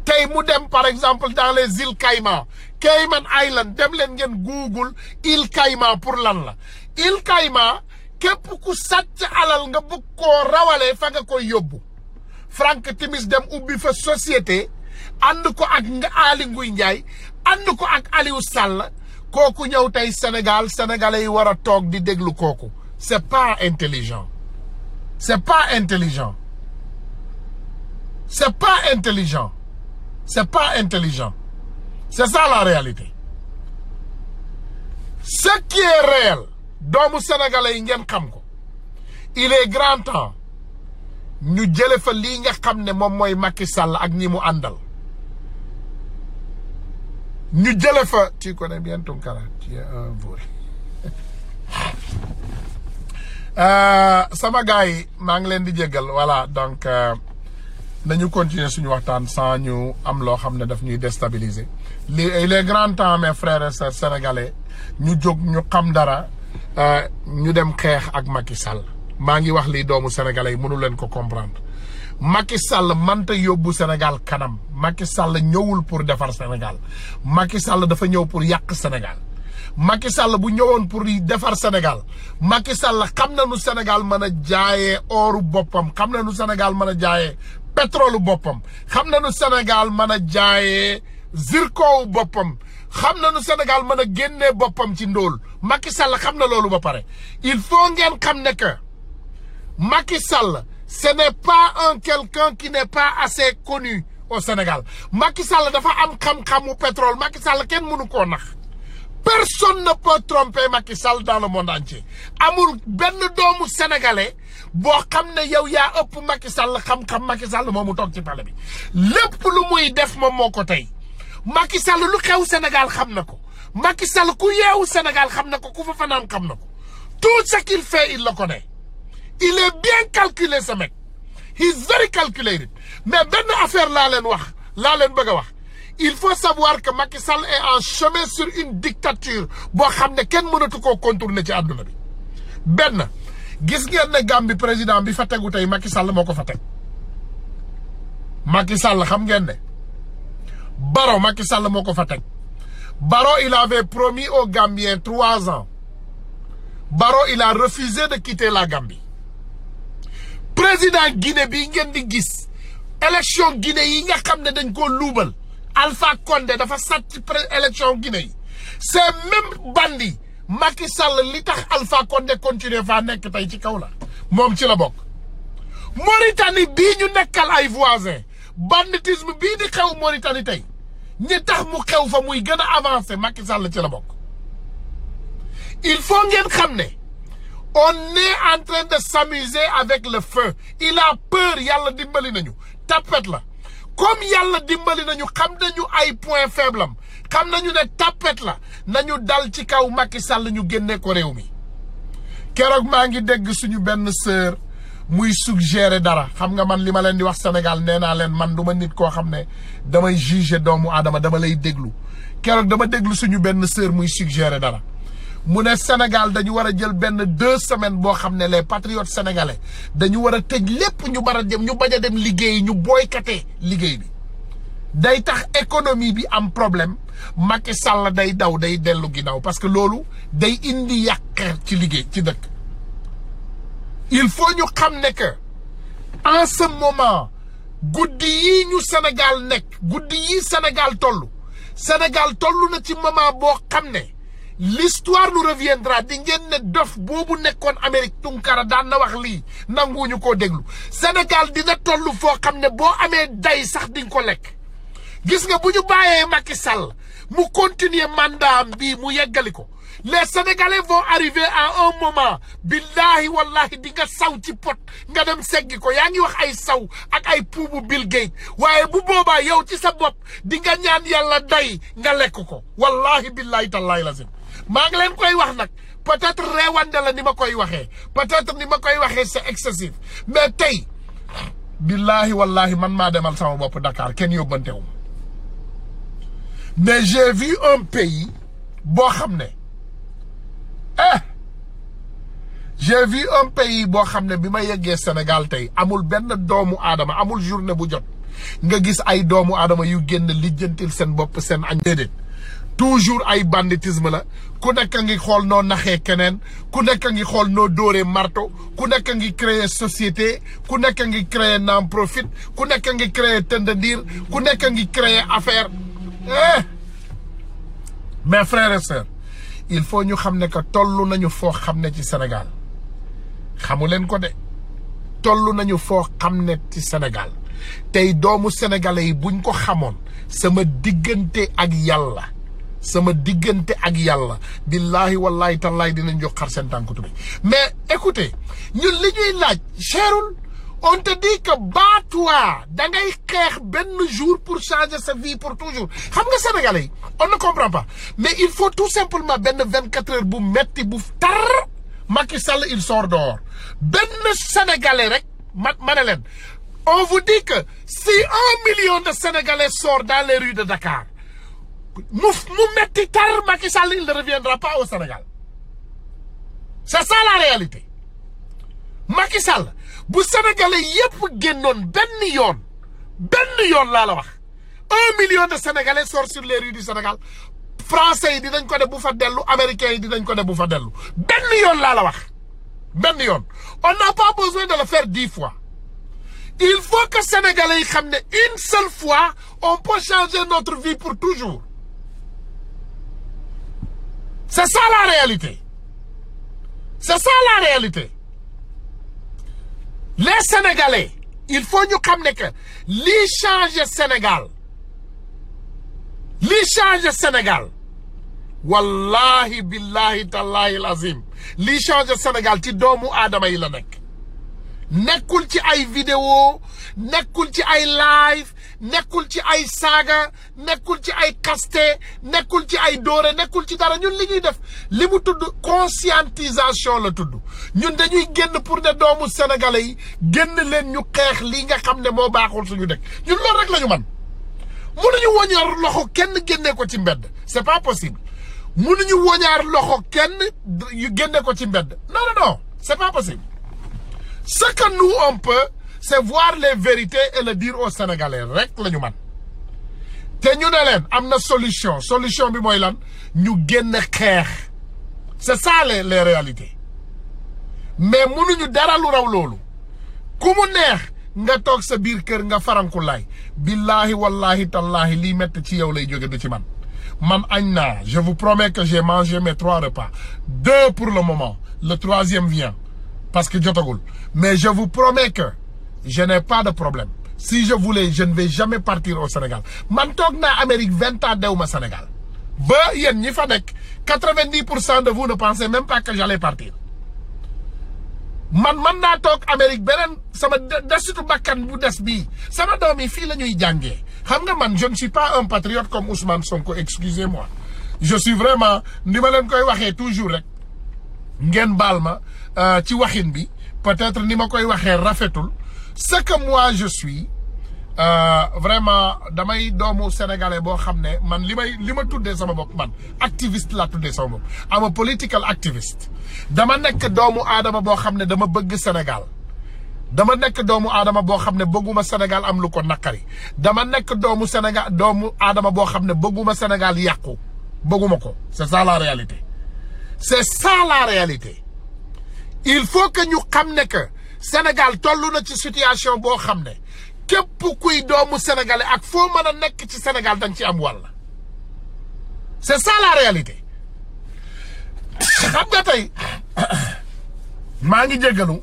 [SPEAKER 1] tey mu dem par exemple dans les îles Caïmans Cayman Island dem leen ngeen Google île Caïmans pour lan la île Caïmans képp ku sàcc alal nga bëgg koo rawalee fa nga koy yóbbu Frank Timis dem ubbi fa société ànd ko ak Aly Ngouille Ndiaye ànd ko ak Aliou Sall kooku ñëw tey Sénégal sénégalais yi war a toog di déglu kooku c'est pas intelligent c'est pas intelligent c'est pas intelligent c'est pas intelligent c'est ça la réalité ce qui est réel doomu sénégalais yi ngeen xam ko il est grand temps ñu jële fa lii nga xam ne moom mooy Macky Sall ak ñi mu àndal ñu jële fa tu connais bien Tounkara tu es un vouré sama gars yi maa ngi leen di jéggal voilà donc nañu continuer suñu waxtaan sans ñu am loo xam ne daf ñuy déstabiliser il est grand temps mes frères et sœurs sénégalais ñu jóg ñu xam dara ñu dem xeex ak Macky Sall maa ngi wax lii doomu sénégalais yi mënu leen ko comprendre Macky Sall mënta yóbbu Sénégal kanam Macky Sall ñëwul pour defar Sénégal Macky Sall dafa ñëw pour yàq Sénégal Macky Sall bu ñëwoon pour defar Sénégal Macky Sall xam na nu Sénégal mën a jaayee oru boppam xam na nu Sénégal mën a jaayee pétrole boppam xam na nu Sénégal mën a jaayee zircon boppam xam na nu Sénégal mën a génnee boppam ci ndóol Macky Sall xam na loolu ba pare il faut ngeen xam ne que Macky Sall ce n'est pas un quelqu'un qui n'est pas assez connu au Sénégal Macky Sall dafa am xam-xamu pétrole Macky Sall kenn mënu koo nax personne ne peut tromper Macky Sall dans le monde entier amul benn doomu sénégalais boo xam ne yow yaa ëpp Macky Sall xam-xam Macky Sall moomu toog ci palais bi lépp lu muy def moom moo ko tey Macky Sall lu xew Sénégal xam na ko Macky Sall ku yeewu Sénégal xam na ko ku fa fanaan xam na ko tout ce qu'il fait il le connaît il est bien calculé ce mec he's very calculated mais benn affaire laa leen bëgg a wax il faut savoir que Macky Sall est en chemin sur une dictature boo xam ne kenn mënatu koo contourner ci àdduna bi benn gis ngeen ne Gambie président bi fa tegu tey Macky Sall moo ko fa teg Macky Sall xam ngeen ne Barrow Macky Sall moo ko fa teg Barrow il avait promis aux Gambiens 3 ans Barrow il a refusé de quitter la Gambie président Guinée bi ngeen di gis élection Guinée yi nga xam ne dañ koo luubal Alpha Condé dafa sàcc élection Guinée yi c'est même bandi Macky Sall li tax Alpha Condé continuer faa nekk tey ci kaw la moom ci la bokk Mauritanie bii ñu nekkal ay voisins banditisme bii di xew Mauritanie tey ñi tax mu xew fa muy gën a avancer Macky Sall ci la bokk il faut ngeen xam ne on est en train de s'amuser avec le feu il a peur yàlla dimbali nañu tapet la comme yàlla dimbali nañu xam nañu ay point faible am xam nañu ne tapet la nañu dal ci kaw Macky Sall ñu génne ko réew mi keroog maa ngi dégg suñu benn sœur muy suggérer dara xam nga man li ma leen di wax Sénégal nee naa leen man du ma nit koo xam ne damay juger doomu aadama dama lay déglu keroog dama déglu suñu benn sœur muy suggérer dara mu ne Sénégal dañu war a jël benn 2 semaines boo xam ne les patriotes sénégalais dañu war a tëj lépp ñu bara dem ñu bañ a dem liggéey ñu boycotté liggéey bi day tax économie bi am problème Macky Sall day daw day dellu ginnaaw parce que loolu day indi yàq ci liggéey ci dëkk il faut ñu xam ne que en ce moment guddi yi ñu Sénégal nekk guddi yi Sénégal toll na ci moment boo xam ne l'histoire nous reviendra di ngeen ne dof boobu nekkoon Amérique Tunkara daan na wax lii nanguwuñu koo déglu Sénégal dina toll foo xam ne boo amee day sax di nga ko lekk gis nga bu ñu bàyyee Macky Sall mu continuer mandat bii mu yeggali ko les Sénégalais vont arriver à un moment billahi wallahi di nga saw ci pot nga dem seggi ko yaa ngi wax ay saw ak ay puubu Bill Gates waaye bu boobaa yow ci sa bopp di nga ñaan yàlla day nga lekk ko wallahi billahi tallahi lazim maa ngi leen koy wax nag peut-être reewande la ni ma koy waxee peut-être ni ma koy waxee c'est excessif mais tey billahi wallahi man maa demal sama bopp Dakar kenn yóbbantewu mais j'ai vu un pays boo xam ne j'ai vu un pays boo xam ne bi ma yeggee Sénégal tey amul benn doomu aadama amul journée bu jot nga gis ay doomu aadama yu génn lijjantil seen bopp seen añ déedéet toujours ay banditisme la ku nekk ngi xool noo naxee keneen ku nekk ngi xool noo dóoree marto ku nekk ngi créer société ku nekk ngi créer non-profit ku nekk ngi créer tëndandiir ku nekk ngi créer affaire mes frères et sœurs il faut ñu xam ne que tollu nañu foo xam ne ci Sénégal xamu leen ko de tollu nañu foo xam ne ci Sénégal tey doomu sénégalais yi buñ ko xamoon sama diggante ak yàlla billahi wallahi tallahi dinañ jox xar seen tànkutu bi. mais écoutez ñun li ñuy laaj cherul. On te dit que bats-toi da ngay xeex benn jour pour changer sa vie pour toujours xam nga sénégalais yi on ne comprend pas mais il faut tout simplement benn 24 heures bu metti bu tar Macky Sall il sort dehors benn sénégalais rek ma ne leen on vous dit que si 1 million de sénégalais sort dans les rues de Dakar mu metti tar Macky Sall il ne reviendra pas au Sénégal c'est ça la réalité Macky Sall bu sénégalais yépp génnoon benn yoon laa la wax 1 million de sénégalais sort sur les rues du Sénégal français yi dinañ ko def bu fa dellu américains yi dinañ ko def bu fa dellu benn yoon laa la wax benn yoon on n'a pas besoin de le faire 10 fois il faut que sénégalais yi xam ne une seule fois on peut changer notre vie pour toujours c'est ça la réalité les Sénégalais il faut ñu xam ne que lii changer Sénégal wallahi billahi tallahi lazim lii changer Sénégal ci doomu aadama yi la nekkul ci ay vidéo nekkul ci ay live nekkul ci ay saaga nekkul ci ay kaste nekkul ci ay doore nekkul ci dara ñun li ñuy def li mu tudd conscientisation la tudd ñun dañuy génn pour ne doomu sénégalais yi génn leen ñu xeex li nga xam ne moo baaxul suñu dëkk ñun loolu rek la ñu man mënuñu woñaar loxo kenn génne ko ci mbedd c'est pas possible mënuñu woñaar loxo kenn yu génne ko ci mbedd non c'est pas possible ce que nous on peut c'est voir les vérités et le dire aux Sénégalais rek la ñu man te ñu ne leen am na solution bi mooy lan ñu génn xeex c'est ça les réalités mais mënuñu dara lu raw loolu ku mu neex nga toog sa biir kër nga farankulaay billahi wallahi tallahi lii métti ci yow lay jóge du ci man añ naa je vous promets que j'ai mangé mes 3 repas 2 pour le moment le 3e vient parce que jotagul mais je vous promets que je n'ai pas de problème si je voulais je ne vais jamais partir au Sénégal man toog naa Amérique 20 ans dew ma Sénégal ba yéen ñi fa nekk 90% de vous ne pensez même pas que j'allais partir man naa toog Amérique beneen sama desitu bakkan bu des bii sama doom yi fii la ñuy jàngee xam nga man je ne suis pas un patriote comme Ousmane Sonko excusez-moi je suis vraiment ni ma leen koy waxee toujours rek ngeen baal ma ci waxin bi peut-être ni ma koy waxee rafetul ce que moi je suis vraiment damay doomu sénégalais boo xam ne man li ma tuddee sama bopp man activiste laa tuddee sama bopp am a political activist dama nekk doomu aadama boo xam ne dama bëgg Sénégal dama nekk doomu aadama boo xam ne bëgguma Sénégal am lu ko naqari dama nekk doomu aadama boo xam ne bëgguma Sénégal yàqu bëgguma ko c'est ça la réalité il faut que ñu xam ne que Sénégal toll na ci situation boo xam ne képp kuy doomu sénégalais ak foo mën a nekk ci Sénégal dañ ci am wàll c'est ça la réalité xam nga tey maa ngi jéggalu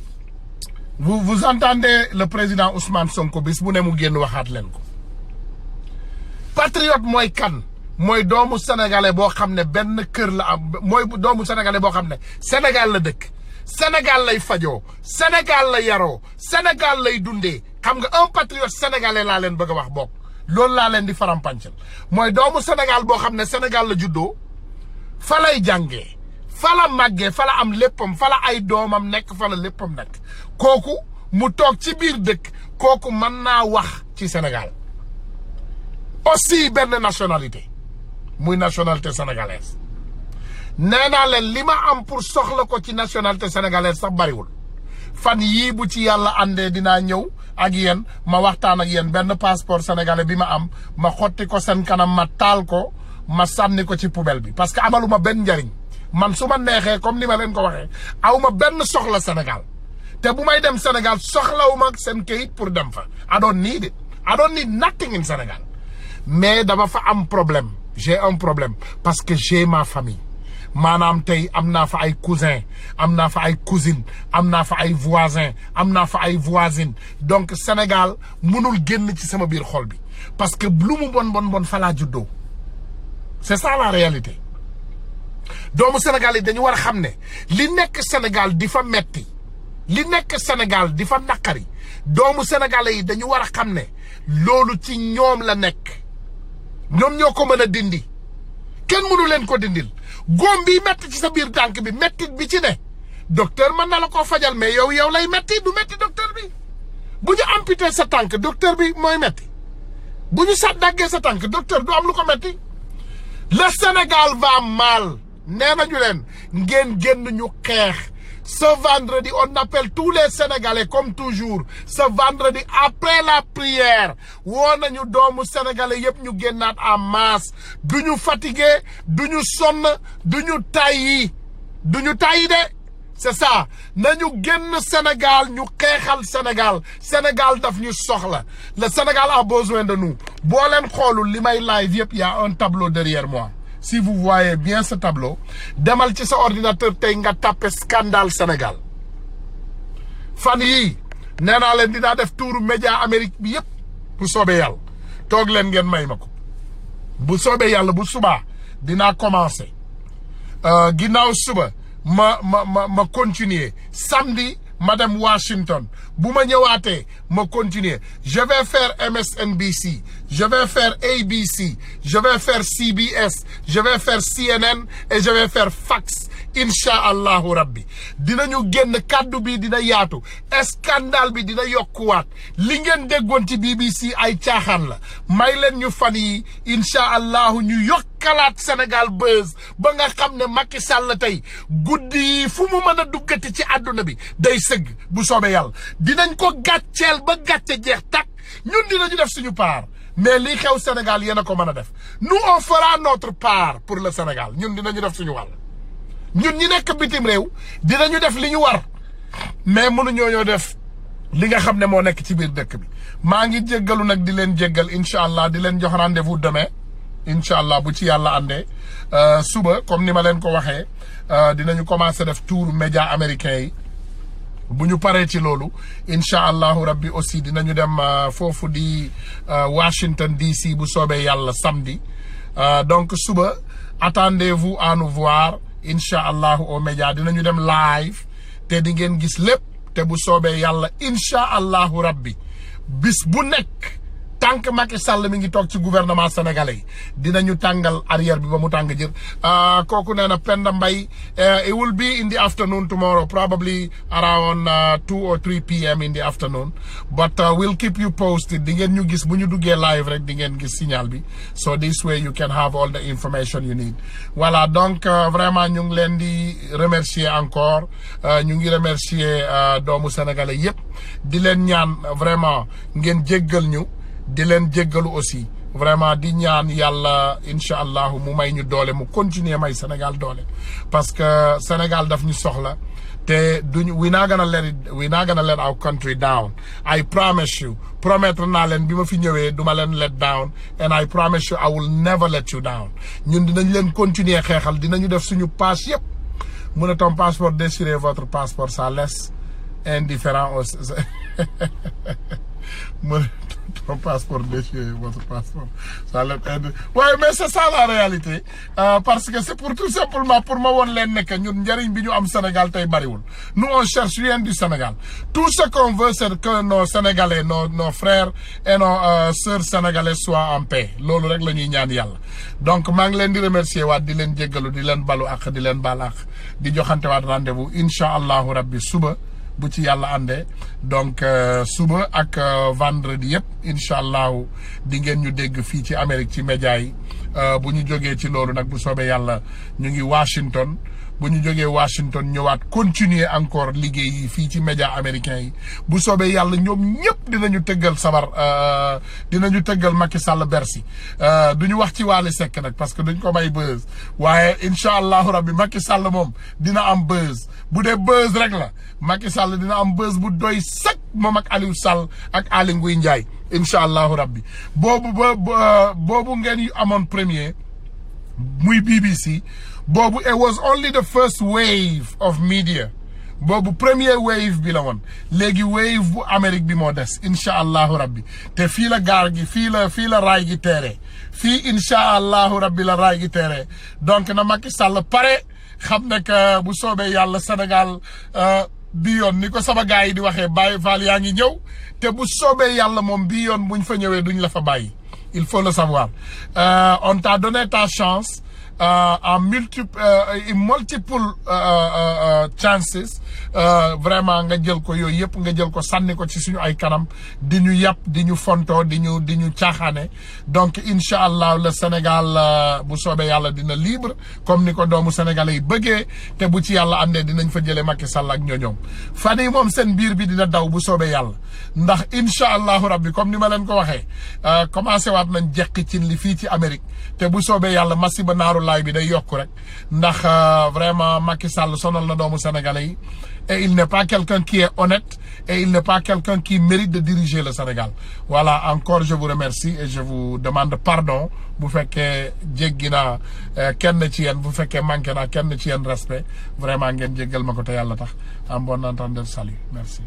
[SPEAKER 1] vous entendez le président Ousmane Sonko bis bu ne mu génn waxaat leen ko patriote mooy kan mooy doomu sénégalais boo xam ne benn kër la am mooy doomu sénégalais boo xam ne Sénégal la dëkk Sénégal lay fajoo Sénégal la yaroo Sénégal lay dundee xam nga un patriote sénégalais laa leen bëgg a wax bokk loolu laa leen di faram-pàcceel mooy doomu Sénégal boo xam ne Sénégal la juddoo fa lay jàngee fa la màggee fa la am léppam fa la ay doomam nekk fa la léppam nekk kooku mu toog ci biir dëkk kooku mën naa wax ci Sénégal aussi benn nationalité muy nationalité sénégalaise nee naa leen li ma am pour soxla ko ci nationalité sénégalaise sax bariwul fan yii bu ci yàlla àndee dinaa ñëw ak yéen ma waxtaan ak yéen benn passeport sénégalais bi ma am ma xotti ko seen kanam ma taal ko ma sànni ko ci poubelle bi parce que amaluma benn njariñ man su ma neexee comme ni ma leen ko waxee awma benn soxla Sénégal te bu may dem Sénégal soxlawuma seen kayit pour dem fa I don't need nothing in Sénégal mais dama fa am problème j'ai un problème parce que j'ai ma famille maanaam tey am naa fa ay cousin am naa fa ay cousine am naa fa ay voisin am naa fa ay voisine donc Sénégal mënul génn ci sama biir xol bi parce que lu mu bon fa laa juddoo c'est ça la réalité doomu Sénégal yi dañu war a xam ne li nekk Sénégal di fa metti li nekk Sénégal di fa naqari doomu Sénégalais yi dañu war a xam ne loolu ci ñoom la nekk ñoom ñoo ko mën a dindi kenn mënu leen ko dindil góom bi metti ci sa biir tànk bi mettit bi ci ne docteur mën na la koo fajal mais yow lay metti du metti docteur bi bu ñu amputé sa tànk docteur bi mooy metti bu ñu sa daggee sa tànk docteur du am lu ko metti le Sénégal va mal nee nañu leen ngeen génn ñu xeex ce vendredi on appelle tous les Sénégalais comme toujours ce vendredi après la prière woo nañu doomu Sénégalais yëpp ñu génnaat en masse du ñu fatigué du ñu sonn du ñu tàyyi de c'est ça nañu génn Sénégal ñu xeexal Sénégal daf ñu soxla le Sénégal a besoin de nous boo leen xoolul li may live yëpp y a un tableau derrière moi si vous voyez bien ce tableau demal ci sa ordinateur tey nga tapé scandale Sénégal fan yii nee naa leen dinaa def tour média Amérique bi yëpp bu soobee yàlla toog leen ngeen may ma ko bu soobee yàlla bu subaa dinaa commencer ginnaaw suba ma continuer samedi ma dem Washington bu ma ñëwaatee ma continuer je vais faire MSNBC je vais faire ABC je vais faire CBS je vais faire CNN et je vais faire Fox incha allahu rabbi dinañu génn kàddu bi dina yaatu scandale bi dina yokkuwaat li ngeen déggoon ci BBC ay caaxaan la may leen ñu fan yi incha allahu ñu yokkalaat Sénégal buzz ba nga xam ne Macky Sall tey guddi yi fu mu mën a duggati ci àdduna bi day sëgg bu soobee yàlla dinañ ko gàcceel ba gàcce jeex tak ñun dinañu def suñu part mais lii xew Sénégal yéen a ko mën a def nous on fera notre part pour le Sénégal ñun dinañu def suñu wàll ñun ñi nekk bitim réew dinañu def li ñu war mais mënuñoo ñoo def li nga xam ne moo nekk ci biir dëkk bi maa ngi jéggalu nag di leen jéggal incha allah di leen jox rendez-vous demain incha allah bu ci yàlla àndee suba comme ni ma leen ko waxee dinañu commencer def tour média américain yi bu ñu paree ci loolu incha allahu rabbi aussi dinañu dem foofu di Washington DC bu soobee yàlla samedi donc suba attendez-vous à nous voir incha allahu au média dinañu dem live te di ngeen gis lépp te bu soobee yàlla incha allahu rabbi bis bu nekk tant que Macky Sall mi ngi toog ci gouvernement sénégalais yi dinañu tàngal arrière bi ba mu tàng jër kooku nee na Penda Mbaye it will be in the afternoon tomorrow probably around 2 or 3 p.m. in the afternoon but we'll keep you posted di ngeen ñu gis bu ñu duggee live rek di ngeen gis signal bi so this way you can have all the information you need voilà donc vraiment ñu ngi leen di remercier encore ñu ngi remercier doomu sénégalais yépp di leen ñaan vraiment ngeen jéggal ñu di leen jéggalu aussi vraiment di ñaan yàlla incha allahu mu may ñu doole mu continuer may Sénégal doole parce que Sénégal daf ñu soxla te duñu we're not gonna let our country down I promise you promettre naa leen bi ma fi ñëwee duma leen let down and I promise you I will never let you down ñun dinañ leen continuer xeexal dinañu def suñu passe yëpp mu ne ton passeport déchirez votre passeport ça laisse indifférent aussi mu ne ton passeport déchiré votre passeport ça laisse waaye mais c'est ça la réalité parce que c'est pour tout simplement pour ma woon leen nekk ñun njëriñ bi ñu am Sénégal tey bariwul nous on cherche rien du Sénégal tout ce qu'on veut c'est que nos Sénégalais nos frères et nos sœurs sénégalais soient en paix loolu rek la ñuy ñaan yàlla donc maa ngi leen di remercier waat di leen jéggalu di leen balu ak di leen baal ak di joxante waat rendez-vous incha allahu rabbi suba bu ci yàlla àndee donc suba ak vendredi yëpp incha allahu di ngeen ñu dégg fii ci Amérique ci média yi bu ñu jógee ci loolu nag bu soobee yàlla ñu ngi Washington bu ñu jógee Washington ñëwaat continuer encore liggéey yi fii ci média américain yi bu soobee yàlla ñoom ñëpp dinañu tëggal sabar dinañu tëggal Macky Sall Bercy duñu wax ci Wally Seck nag parce que duñ ko may buzz waaye incha allahu rabbi Macky Sall moom dina am buzz bu dee buzz rek la Macky Sall dina am buzz bu doy sëkk moom ak Aliou Sall ak Aly Ngouille Ndiaye incha allahu rabbi boobu ngeen yu amoon premier muy BBC boobu it was only the first wave of media boobu premier wave bi la woon léegi wave bu Amérique bi moo des incha allahu rabbi te fii la gaar gi fii la raay gi teere fii incha allahu rabbi la raay gi teere donc na Macky Sall pare xam ne que bu soobee yàlla Sénégal bi yoon ni ko sama gars yi di waxee Baye Fall yaa ngi ñëw te bu soobee yàlla moom bi yoon buñ fa ñëwee duñ la fa bàyyi il faut le savoir on t'a donné ta chance en multiple chances vraiment nga jël ko yooyu yëpp nga jël ko sànni ko ci suñu ay kanam di ñu yàpp di ñu fontoo di ñu caaxaane donc incha allah le Sénégal bu soobee yàlla dina libre comme ni ko doomu sénégalais yi bëggee te bu ci yàlla àndee dinañ fa jëlee Macky Sall ak ñoñoom fan yi moom seen biir bi dina daw bu soobee yàlla ndax incha allahu rabbi comme ni ma leen ko waxee commencé waat nañ jeqi cin li fii ci Amérique te bu soobee yàlla masiba naaru laay bi day yokku rek ndax vraiment Macky Sall sonal na doomu sénégalais yi et il n'est pas quelqu'un qui est honnête et il n'est pas quelqu'un qui mérite de diriger le Sénégal voilà encore je vous remercie et je vous demande pardon bu fekkee jéggi naa kenn ci yéen bu fekkee manqué naa kenn ci yéen respect vraiment ngeen jéggal ma ko te yàlla tax en bon entendeur salut merci